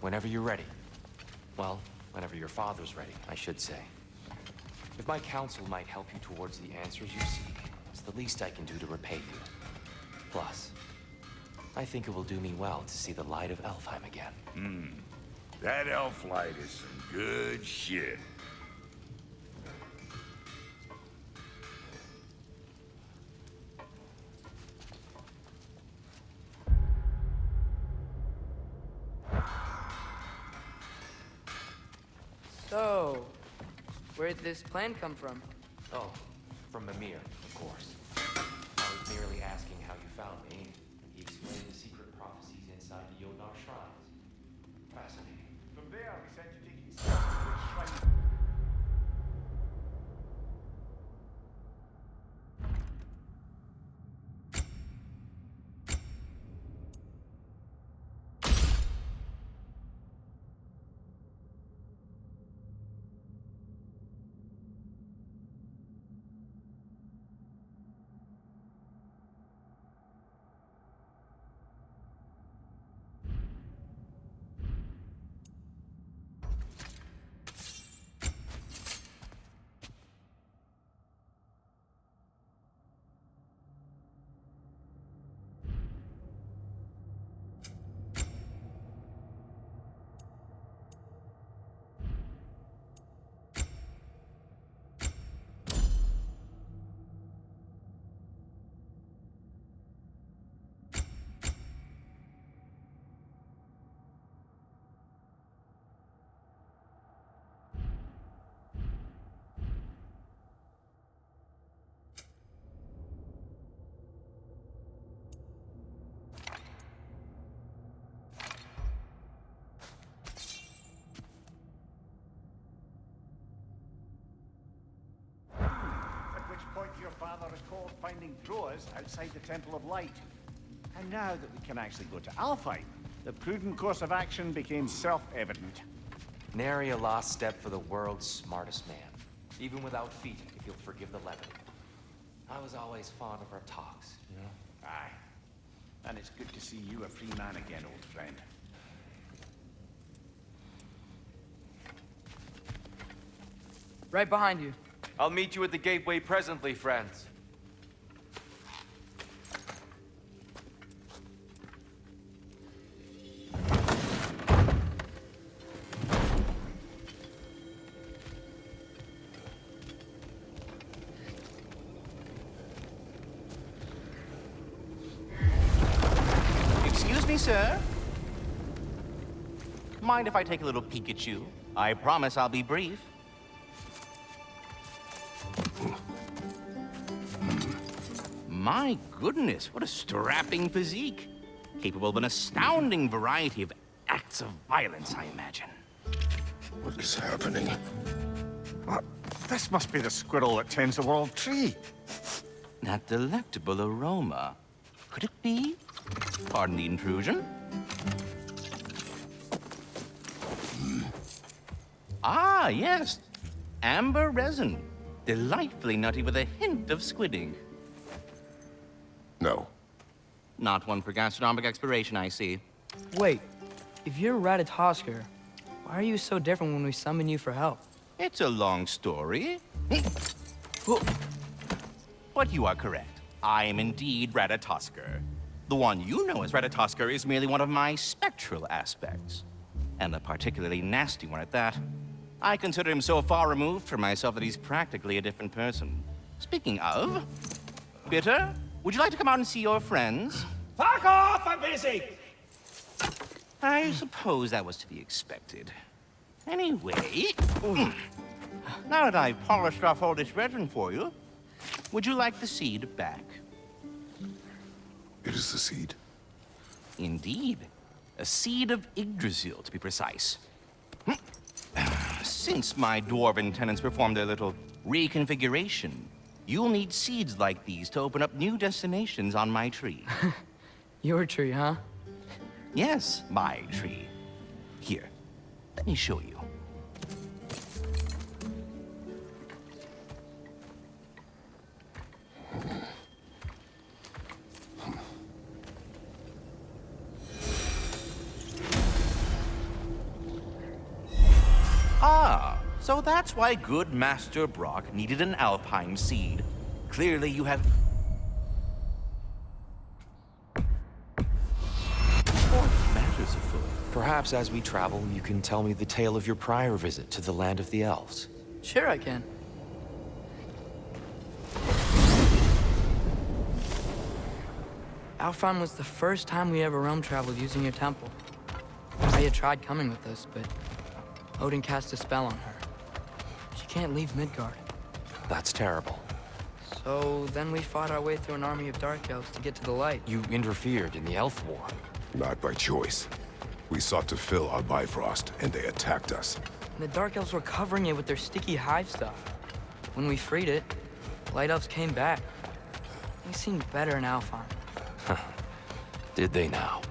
Whenever you're ready. Well, whenever your father's ready, I should say. If my counsel might help you towards the answers you seek, it's the least I can do to repay you. Plus, I think it will do me well to see the light of Elfheim again. That elf light is some good shit. So, where'd this plan come from? Oh, from Mimir, of course. I was merely asking how you found me. He explained the secret prophecies inside the Yodnar shrines. Fascinating. From there, we sent you taking steps to which shrine. Your father recalled finding Groas outside the Temple of Light. And now that we can actually go to Alfheim, the prudent course of action became self-evident. Nary a lost step for the world's smartest man. Even without feet, if you'll forgive the levity. I was always fond of our talks, you know? Aye. And it's good to see you a free man again, old friend. Right behind you. I'll meet you at the gateway presently, friends. Excuse me, sir. Mind if I take a little peek at you? I promise I'll be brief. My goodness, what a strapping physique. Capable of an astounding variety of acts of violence, I imagine. What is happening? What? This must be the squirrel that tends the world tree. That delectable aroma. Could it be? Pardon the intrusion. Ah, yes. Amber resin. Delightfully nutty with a hint of squidding. No. Not one for gastronomic exploration, I see. Wait, if you're Ratatosker, why are you so different when we summon you for help? It's a long story. But you are correct. I am indeed Ratatosker. The one you know as Ratatosker is merely one of my spectral aspects. And a particularly nasty one at that. I consider him so far removed from myself that he's practically a different person. Speaking of... Bitter, would you like to come out and see your friends? Fuck off! I'm busy! I suppose that was to be expected. Anyway... Now that I've polished off all this resin for you, would you like the seed back? It is the seed. Indeed. A seed of Yggdrasil, to be precise. Since my dwarven tenants performed their little reconfiguration, you'll need seeds like these to open up new destinations on my tree. Your tree, huh? Yes, my tree. Here, let me show you. Ah, so that's why good Master Brock needed an Alpine seed. Clearly you have... What matters afoot? Perhaps as we travel, you can tell me the tale of your prior visit to the land of the elves. Sure I can. Alfheim was the first time we ever realm traveled using your temple. I had tried coming with us, but Odin cast a spell on her. She can't leave Midgard. That's terrible. So then we fought our way through an army of dark elves to get to the light. You interfered in the elf war. Not by choice. We sought to fill our Bifrost, and they attacked us. And the dark elves were covering it with their sticky hive stuff. When we freed it, light elves came back. They seemed better in Alfheim. Did they now?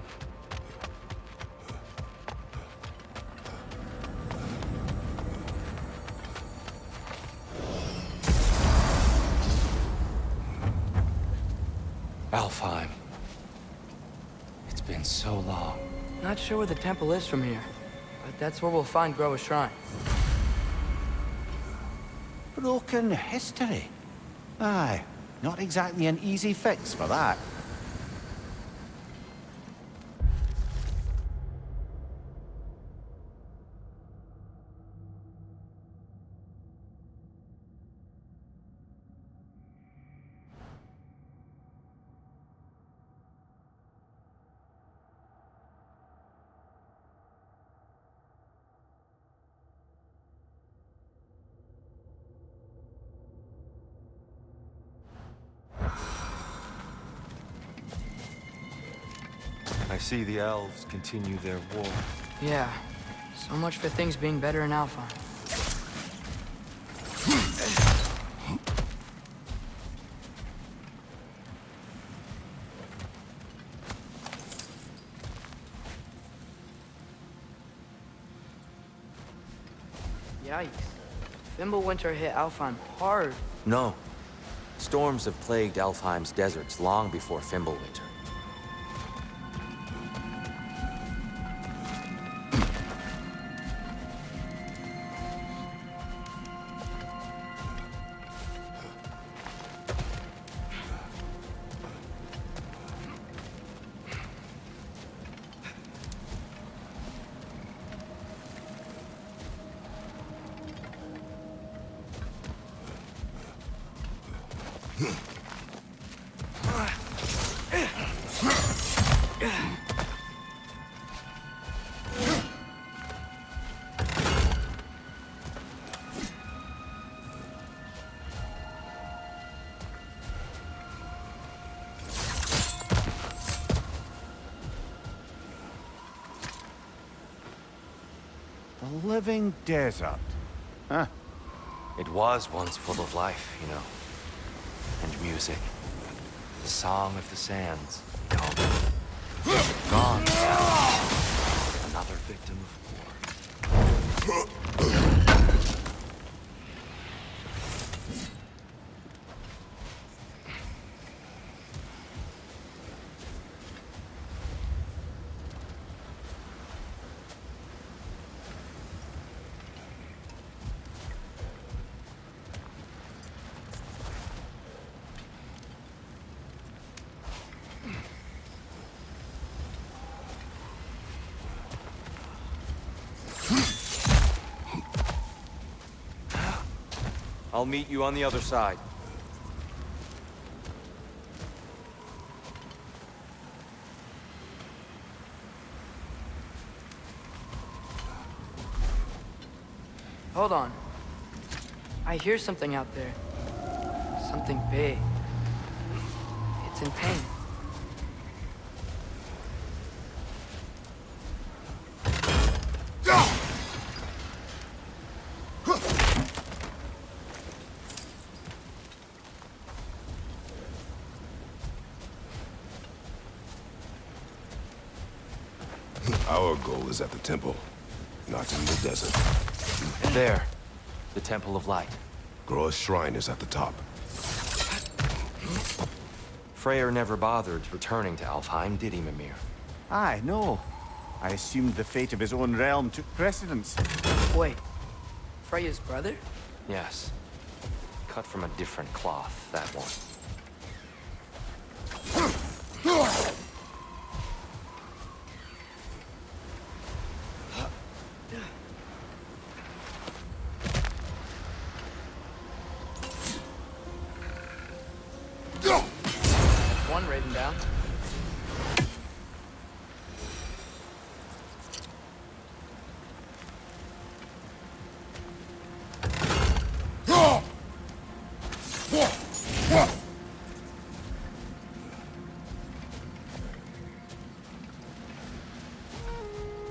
Alfheim. It's been so long. Not sure where the temple is from here, but that's where we'll find Groa's shrine. Broken history. Aye, not exactly an easy fix for that. I see the elves continue their war. Yeah, so much for things being better in Alfheim. Yikes. Fimbulwinter hit Alfheim hard. No. Storms have plagued Alfheim's deserts long before Fimbulwinter. The living desert. Huh. It was once full of life, you know. And music. The song of the sands. Gone. Gone. Another victim of war. I'll meet you on the other side. Hold on. I hear something out there. Something big. It's in pain. Our goal is at the temple, not in the desert. There. The Temple of Light. Groa's shrine is at the top. Freyr never bothered returning to Alfheim, did he, Mimir? Aye, no. I assumed the fate of his own realm took precedence. Wait, Freya's brother? Yes. Cut from a different cloth, that one. One written down.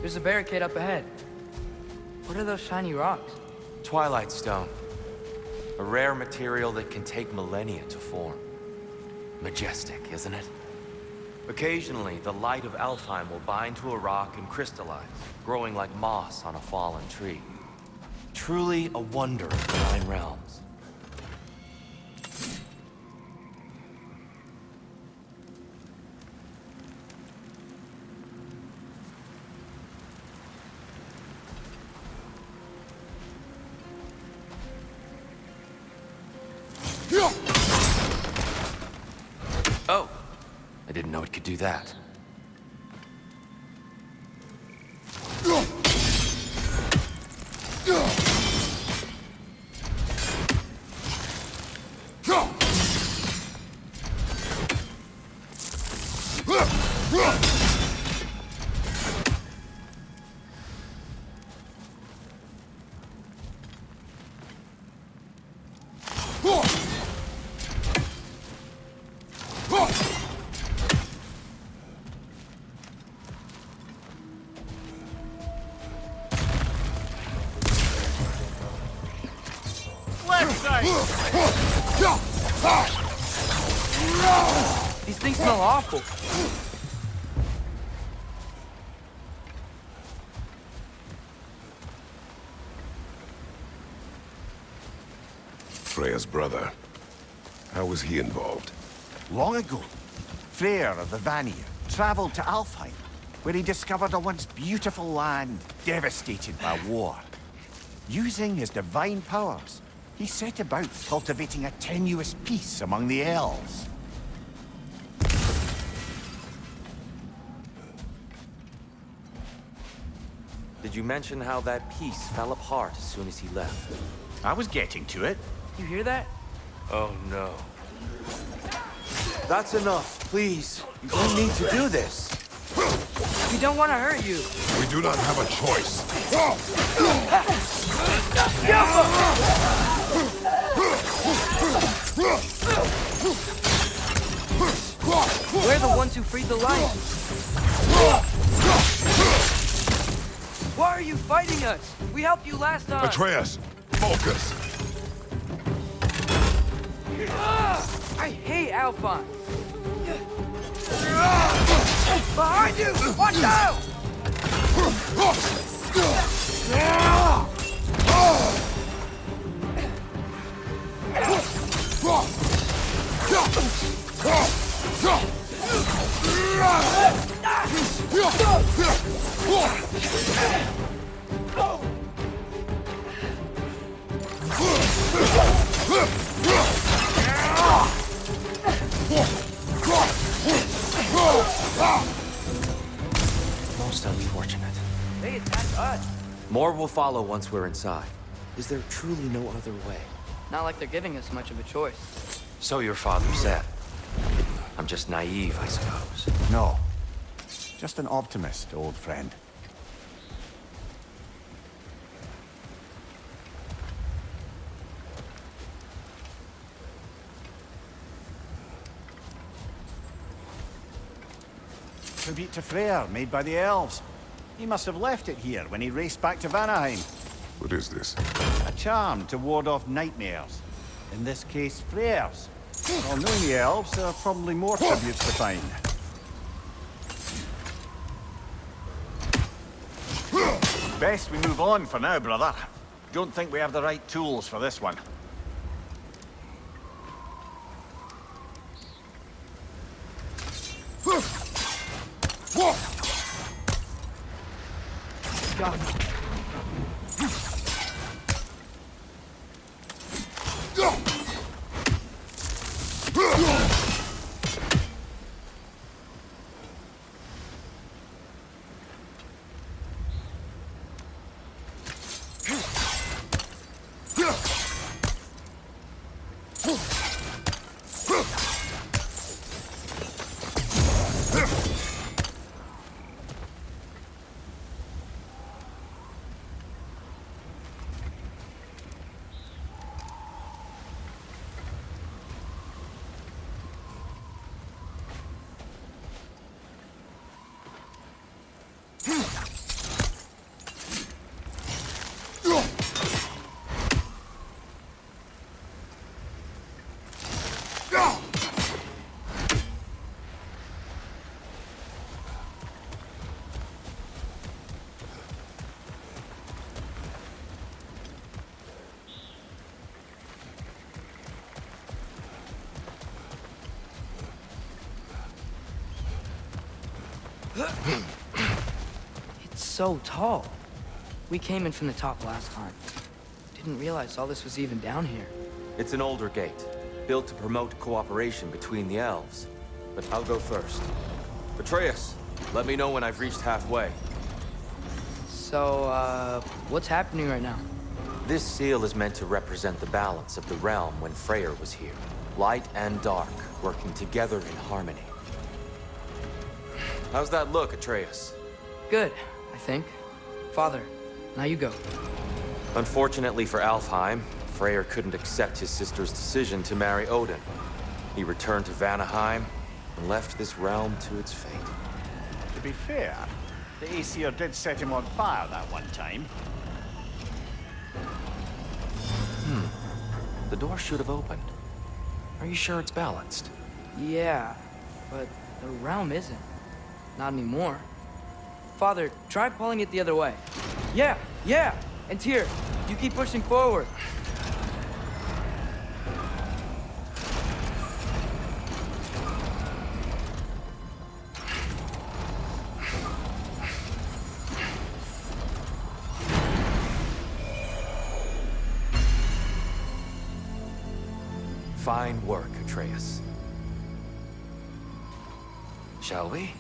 There's a barricade up ahead. What are those shiny rocks? Twilight Stone. A rare material that can take millennia to form. Majestic, isn't it? Occasionally, the light of Alfheim will bind to a rock and crystallize, growing like moss on a fallen tree. Truly a wonder of the Nine Realms. Oh, I didn't know it could do that. Left side! These things smell awful. Freya's brother. How was he involved? Long ago, Freyr of the Vanir traveled to Alfheim, where he discovered a once beautiful land devastated by war. Using his divine powers, he set about cultivating a tenuous peace among the elves. Did you mention how that piece fell apart as soon as he left? I was getting to it. You hear that? Oh no. That's enough, please. You don't need to do this. We don't want to hurt you. We do not have a choice. We're the ones who freed the light. Why are you fighting us? We helped you last time. Atreus, focus. I hate Alphon. Behind you! Watch out! Most unfortunate. They attacked us. More will follow once we're inside. Is there truly no other way? Not like they're giving us much of a choice. So your father said. I'm just naive, I suppose. No. Just an optimist, old friend. Tribute to Freyr, made by the elves. He must have left it here when he raced back to Vanaheim. What is this? A charm to ward off nightmares. In this case, Freyr's. Well, knowing the elves, there are probably more tributes to find. Best we move on for now, brother. Don't think we have the right tools for this one. Got it. It's so tall. We came in from the top last time. Didn't realize all this was even down here. It's an older gate, built to promote cooperation between the elves. But I'll go first. Atreus, let me know when I've reached halfway. So, what's happening right now? This seal is meant to represent the balance of the realm when Freyr was here. Light and dark, working together in harmony. How's that look, Atreus? Good, I think. Father, now you go. Unfortunately for Alfheim, Freyr couldn't accept his sister's decision to marry Odin. He returned to Vanaheim and left this realm to its fate. To be fair, the Aesir did set him on fire that one time. The door should have opened. Are you sure it's balanced? Yeah, but the realm isn't. Not anymore. Father, try pulling it the other way. Yeah! And here, you keep pushing forward. Fine work, Atreus. Shall we?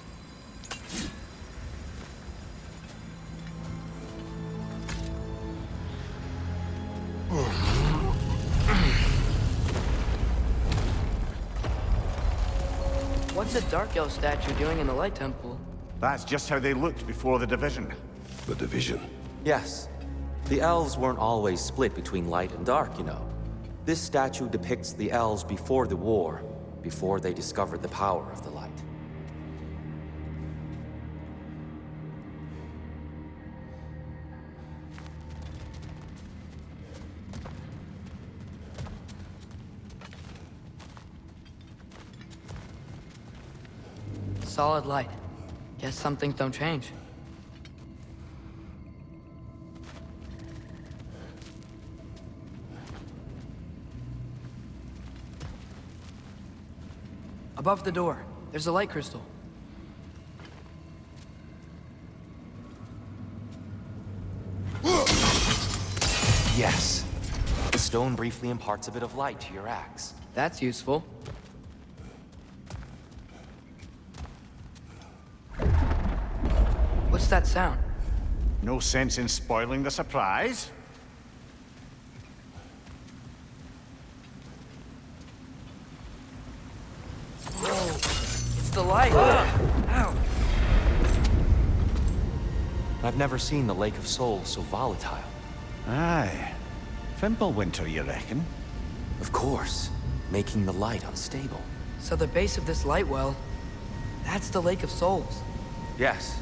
What's a Dark Elf statue doing in the Light Temple? That's just how they looked before the division. The division. Yes. The elves weren't always split between light and dark, you know. This statue depicts the elves before the war, before they discovered the power of the light. Solid light. Guess some things don't change. Above the door, there's a light crystal. Yes. The stone briefly imparts a bit of light to your axe. That's useful. What's that sound? No sense in spoiling the surprise. It's the light! Ow! I've never seen the Lake of Souls so volatile. Aye. Fimbulwinter, you reckon? Of course, making the light unstable. So the base of this light well, that's the Lake of Souls. Yes.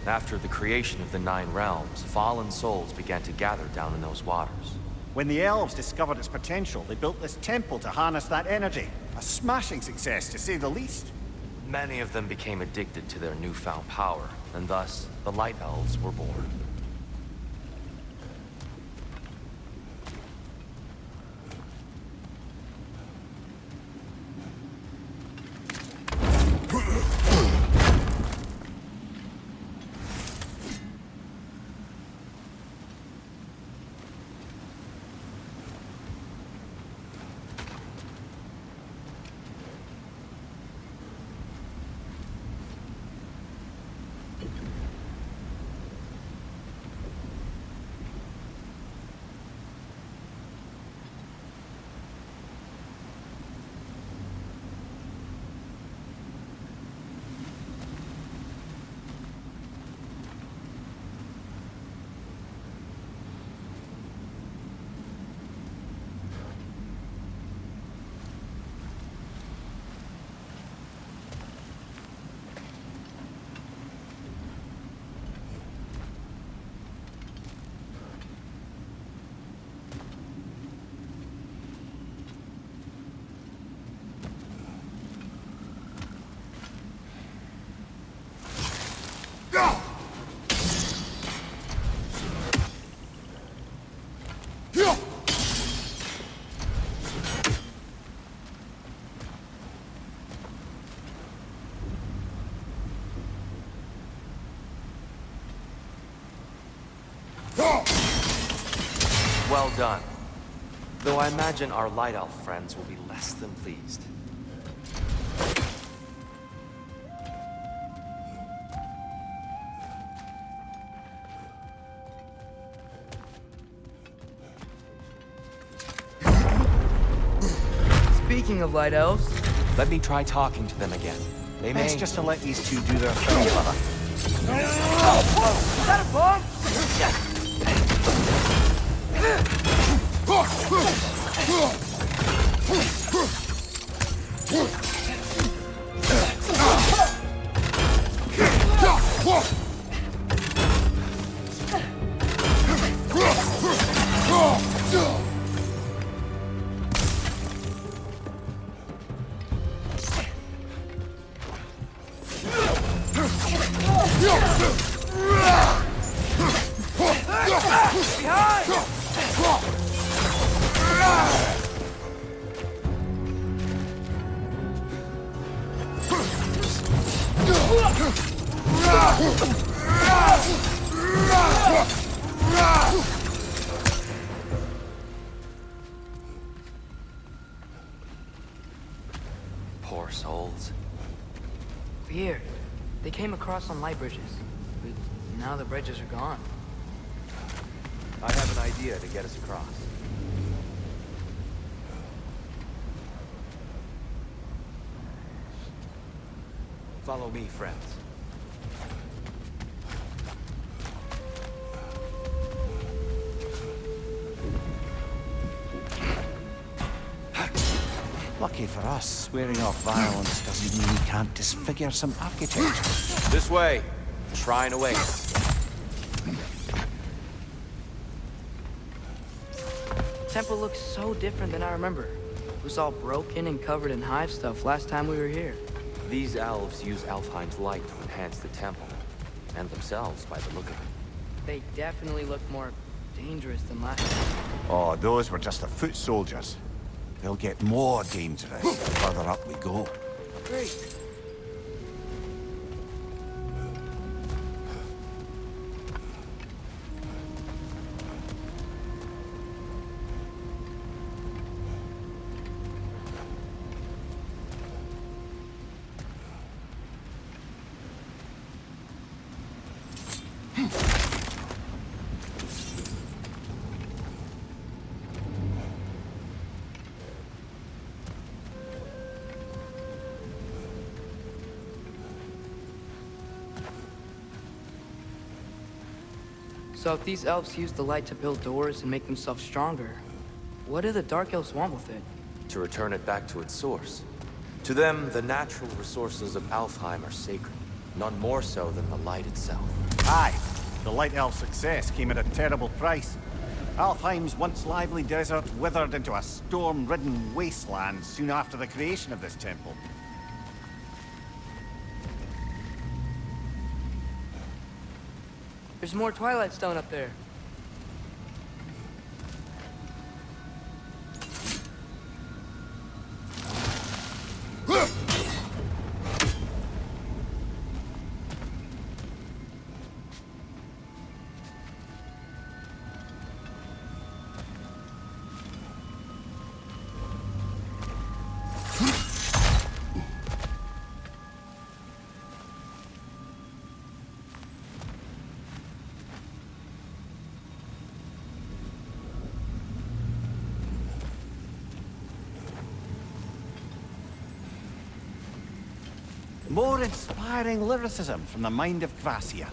After the creation of the Nine Realms, fallen souls began to gather down in those waters. When the elves discovered its potential, they built this temple to harness that energy. A smashing success, to say the least. Many of them became addicted to their newfound power, and thus, the Light Elves were born. Well done. Though I imagine our Light Elf friends will be less than pleased. Speaking of light elves, Let me try talking to them again. They may... Best just to let these two do their thing, brother. whoa! Is that a bomb? Poor souls. Weird. They came across on light bridges, but now the bridges are gone. I have an idea to get us across. Follow me, friends. Lucky for us, swearing off violence doesn't mean we can't disfigure some architecture. This way. Shrine awaits. Temple looks so different than I remember. It was all broken and covered in hive stuff last time we were here. These elves use Alfheim's light to enhance the temple, and themselves by the look of it. They definitely look more dangerous than last time. Oh, those were just the foot soldiers. They'll get more dangerous the further up we go. Great. So if these elves use the light to build doors and make themselves stronger, what do the Dark Elves want with it? To return it back to its source. To them, the natural resources of Alfheim are sacred, none more so than the light itself. Aye, the Light Elf success came at a terrible price. Alfheim's once lively desert withered into a storm-ridden wasteland soon after the creation of this temple. There's more Twilight Stone up there. More inspiring lyricism from the mind of Gracia.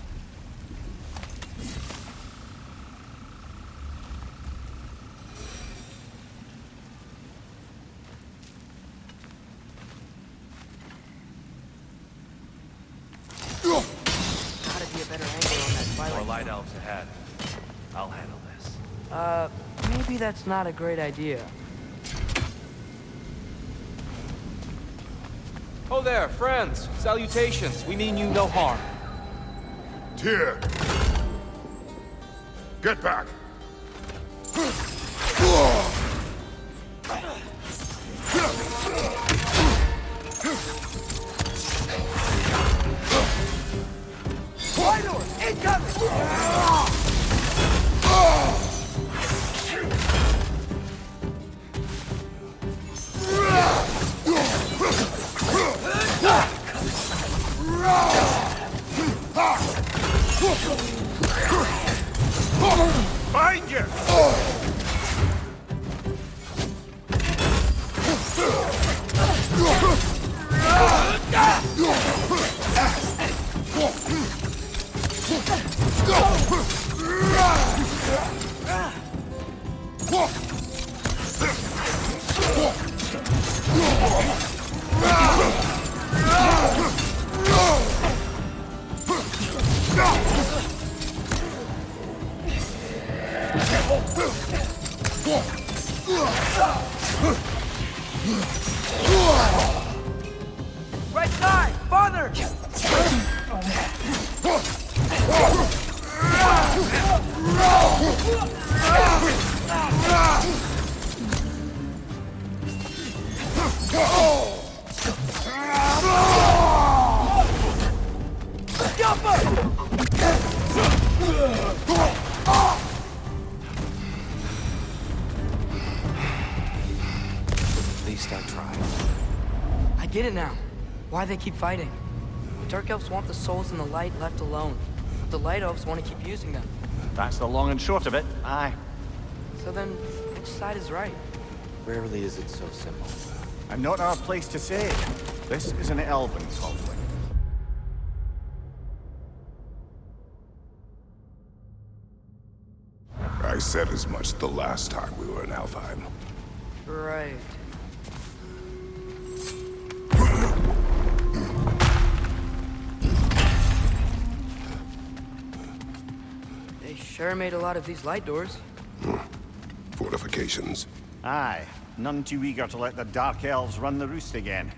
Gotta be a better angle on that Twilight More Stone. light elves ahead. I'll handle this. Maybe that's not a great idea. Oh there, friends! Salutations! We mean you no harm. Tyr! Get back! Incoming! Right side! Farther! At least I tried. I get it now. Why they keep fighting. The Dark Elves want the souls in the light left alone. But the Light Elves want to keep using them. That's the long and short of it, aye. So then, which side is right? Rarely is it so simple. And not our place to say. This is an elven conflict. I said as much the last time we were in Alfheim. Right. They sure made a lot of these light doors. Fortifications. Aye, none too eager to let the Dark Elves run the roost again.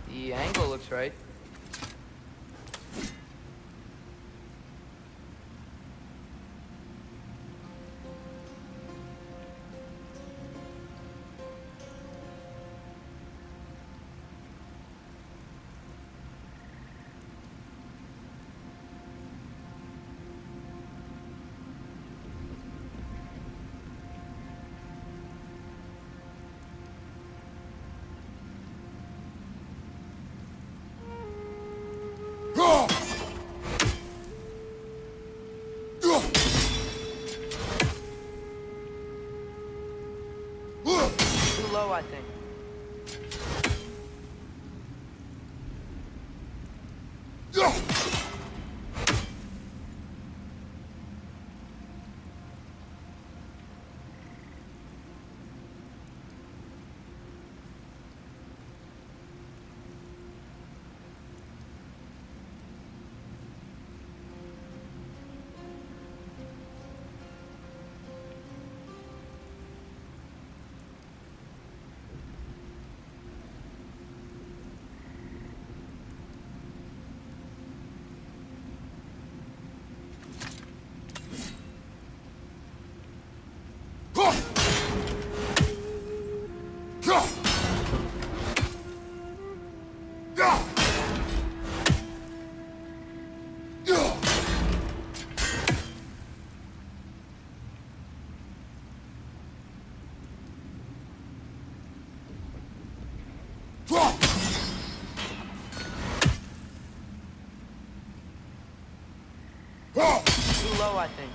The angle looks right. Too low, I think. low, I think.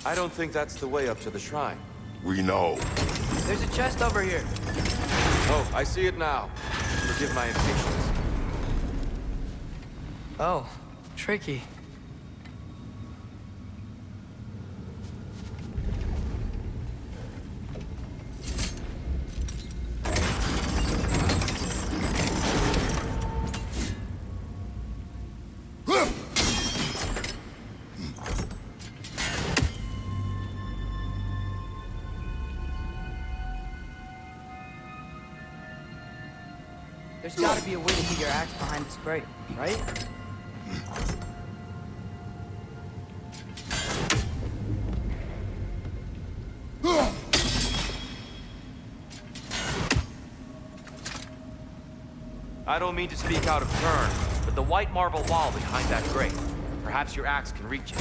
I don't think that's the way up to the shrine. We know. There's a chest over here. Oh, I see it now. Forgive my impatience. Oh, tricky. There's gotta be a way to get your axe behind this crate, right? I don't mean to speak out of turn, but the white marble wall behind that grate. Perhaps your axe can reach it.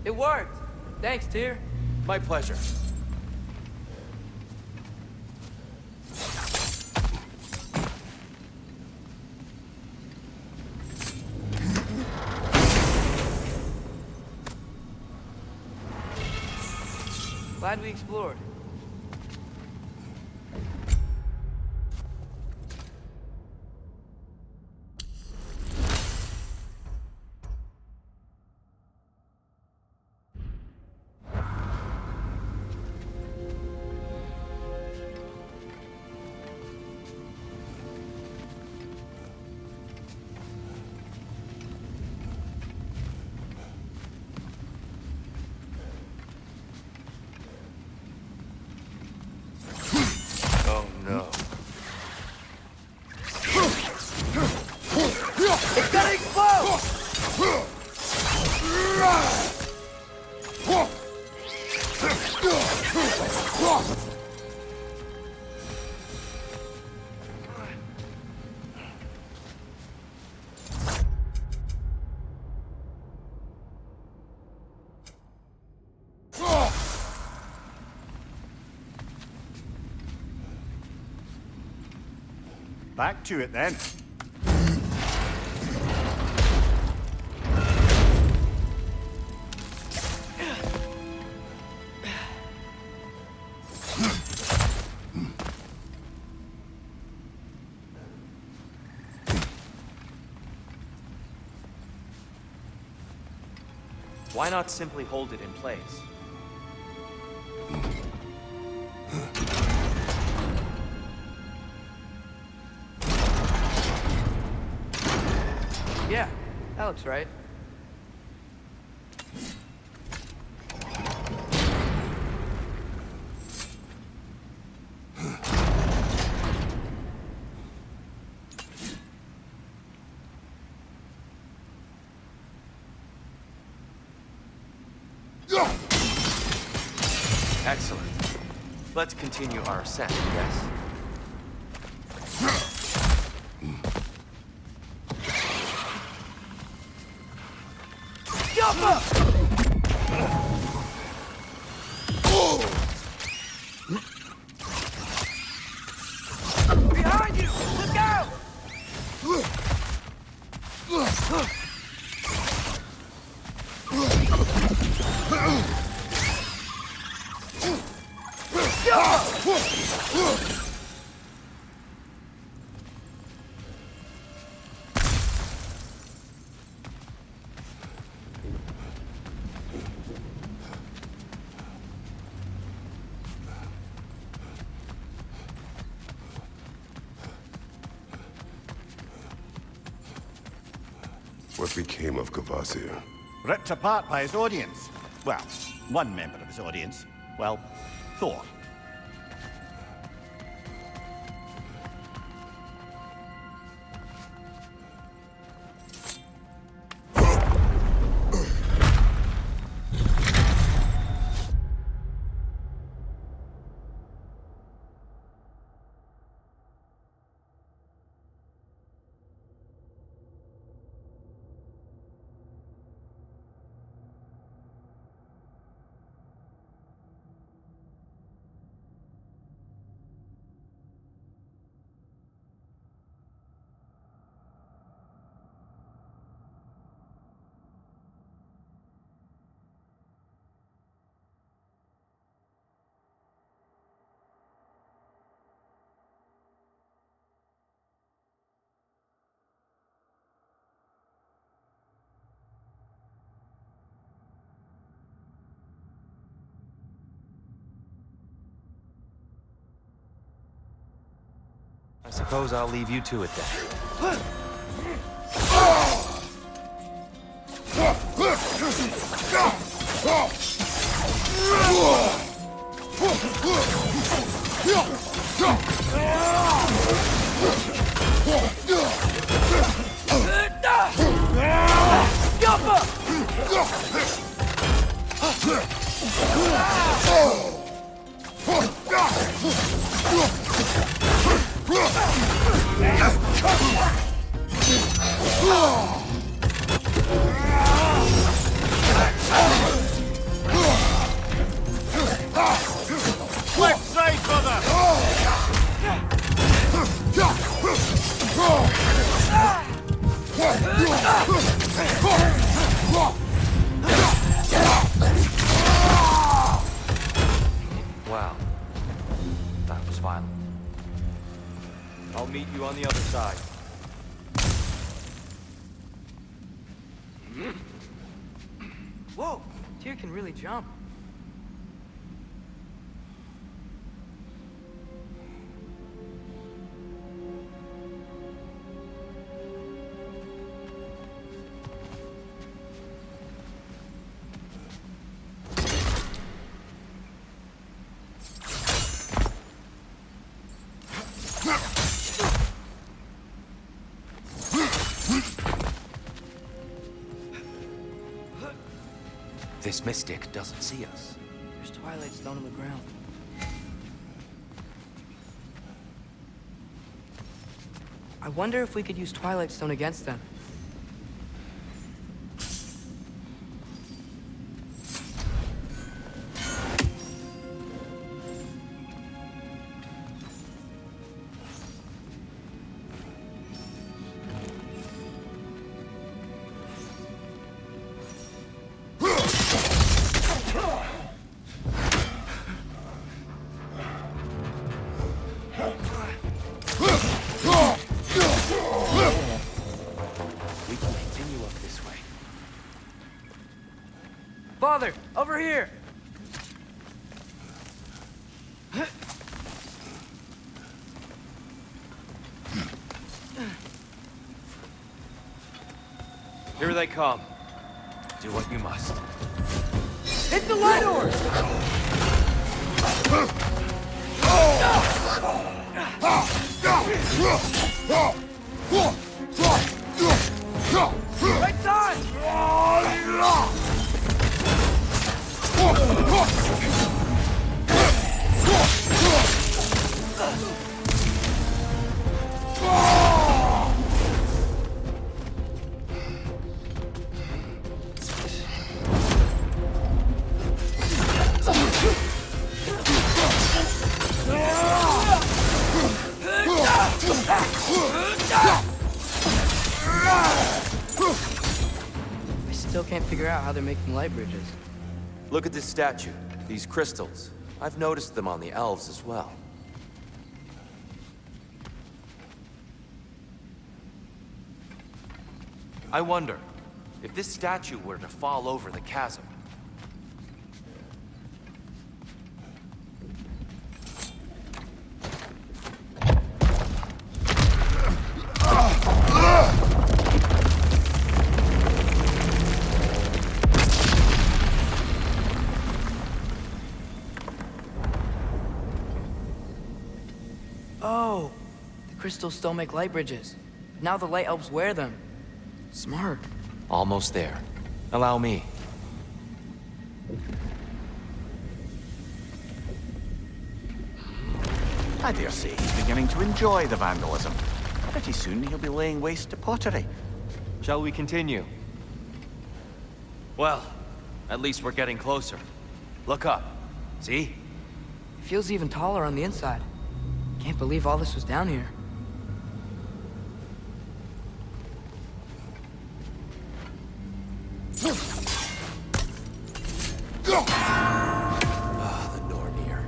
It worked. Thanks, Tyr. My pleasure. Glad we explored. Oh no. It's gonna explode! Back to it then. Why not simply hold it in place? Yeah, that looks right. Excellent. Let's continue our ascent, yes? Behind you! Look out! What became of Kvasir? Ripped apart by his audience. Well, one member of his audience. Well, Thor. I suppose I'll leave you to it then. Left side, brother! Wow. That was violent. I'll meet you on the other side. Whoa, Tyr can really jump. This mystic doesn't see us. There's Twilight Stone on the ground. I wonder if we could use Twilight Stone against them. Father, over here! Here they come. Do what you must. Hit the light doors! Right side! I still can't figure out how they're making light bridges. Look at this statue. These crystals. I've noticed them on the elves as well. I wonder, if this statue were to fall over the chasm, Oh, the crystals still make light bridges. Now the light elves wear them. Smart. almost there. Allow me. I dare say he's beginning to enjoy the vandalism. Pretty soon he'll be laying waste to pottery. Shall we continue? Well, at least we're getting closer. Look up. See? It feels even taller on the inside. Can't believe all this was down here. The Nornir.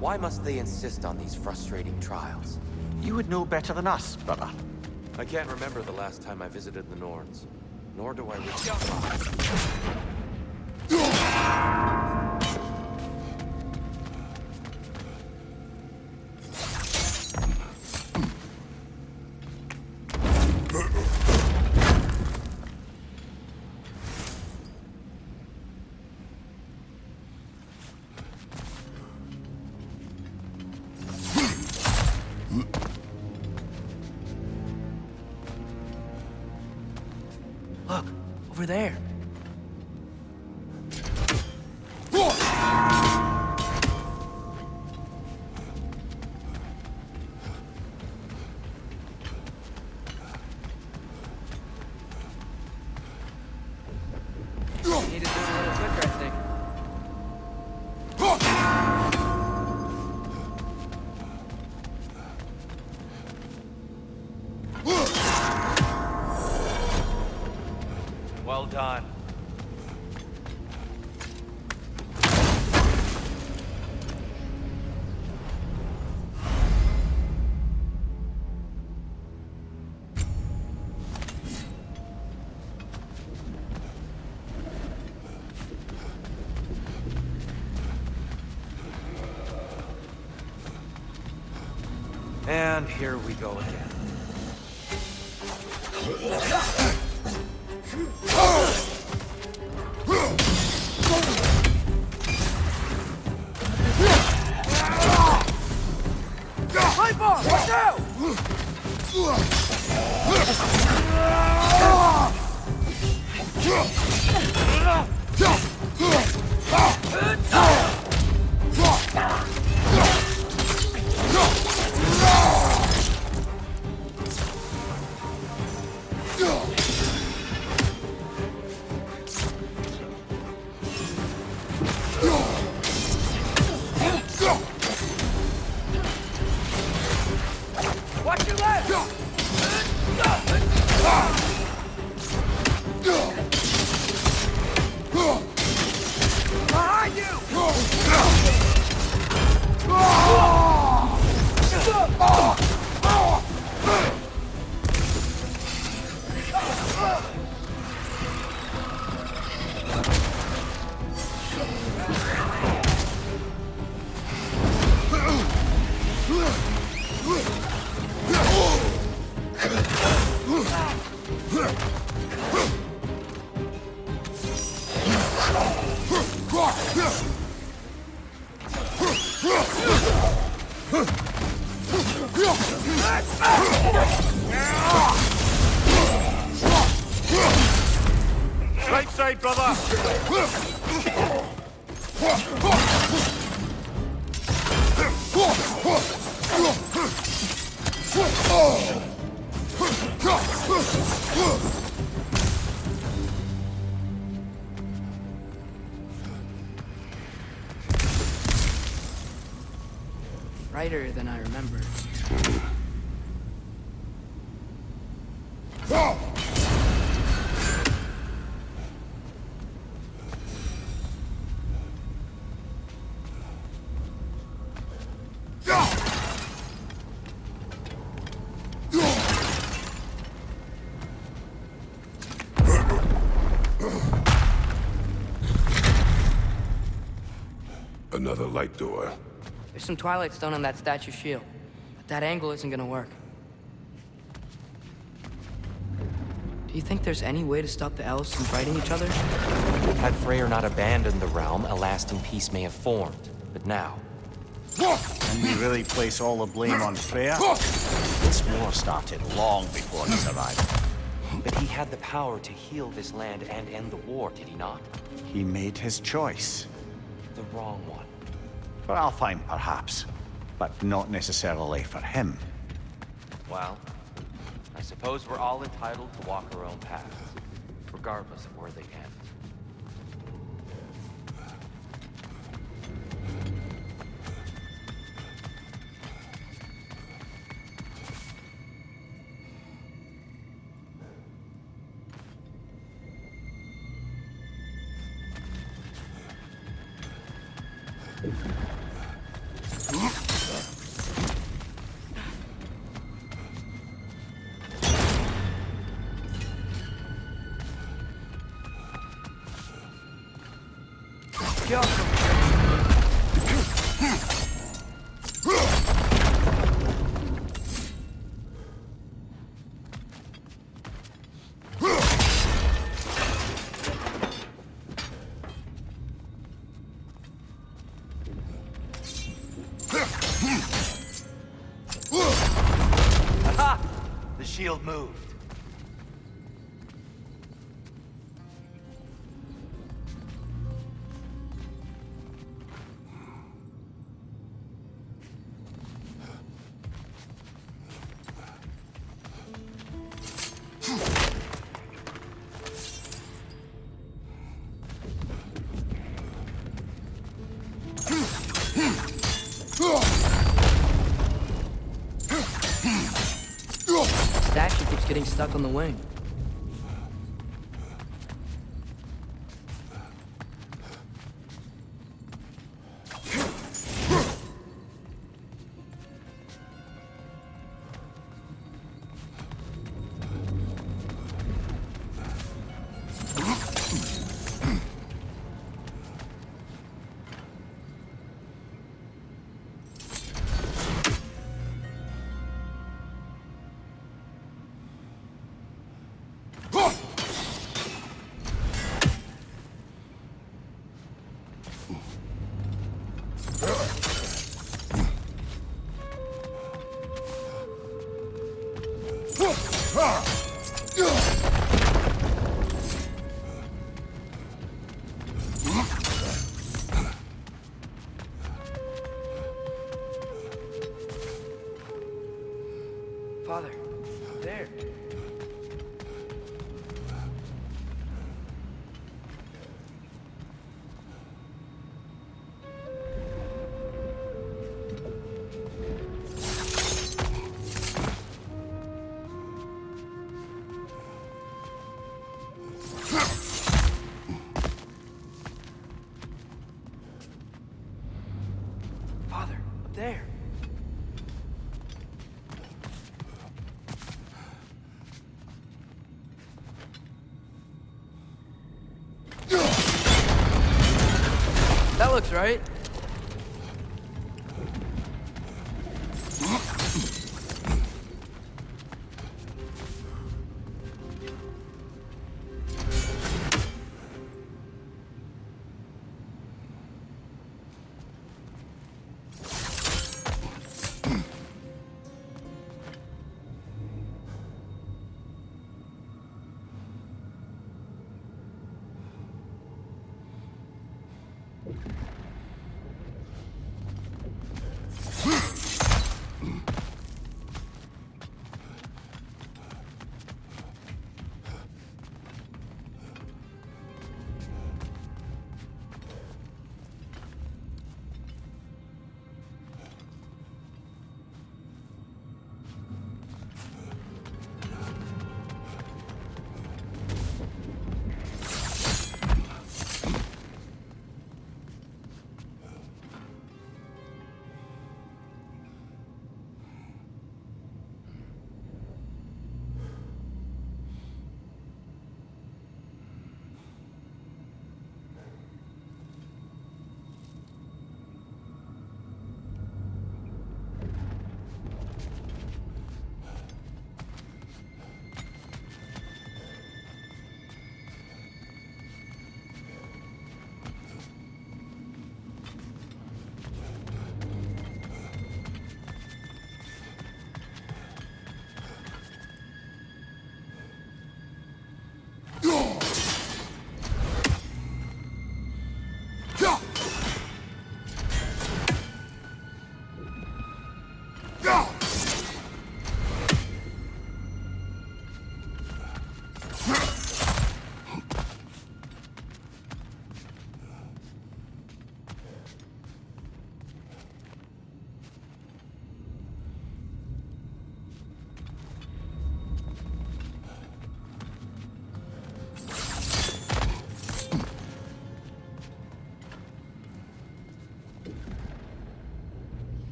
Why must they insist on these frustrating trials? You would know better than us, brother. I can't remember the last time I visited the Norns. Nor do I wish. Look, over there. Need to do it a little quicker, I think. Well done. And here we go again. Light bar! Watch out! Right side, brother! Brighter than I remember. Another light door. There's some Twilight Stone on that statue shield, but that angle isn't gonna work. Do you think there's any way to stop the elves from fighting each other? Had Freyr not abandoned the realm, a lasting peace may have formed. But now, Can we really place all the blame on Freya? This war started long before his arrival. but he had the power to heal this land and end the war, did he not? He made his choice. The wrong one. For Alfheim, perhaps. But not necessarily for him. Well, I suppose we're all entitled to walk our own paths, regardless of where they end. Aha! The shield moved. Statue keeps getting stuck on the wing. Father, there. Father, up there. That looks right.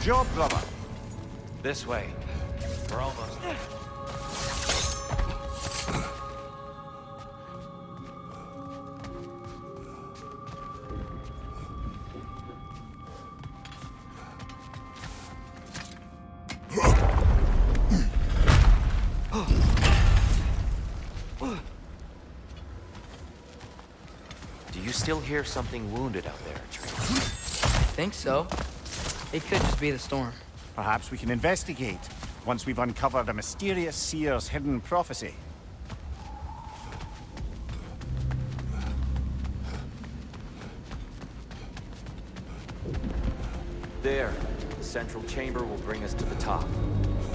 job, brother. This way. We're almost there. Do you still hear something wounded out there, Intrigue? Think so. It could just be the storm. Perhaps we can investigate, once we've uncovered a mysterious seer's hidden prophecy. There. The central chamber will bring us to the top.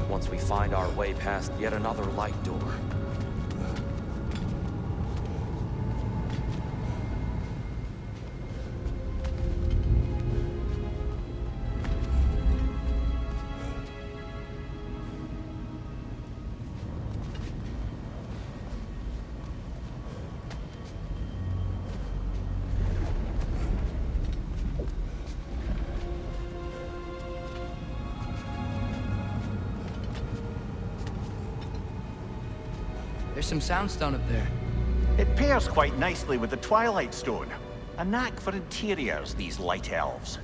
Once we find our way past yet another light door. There's some soundstone up there. It pairs quite nicely with the Twilight Stone. A knack for interiors, these light elves.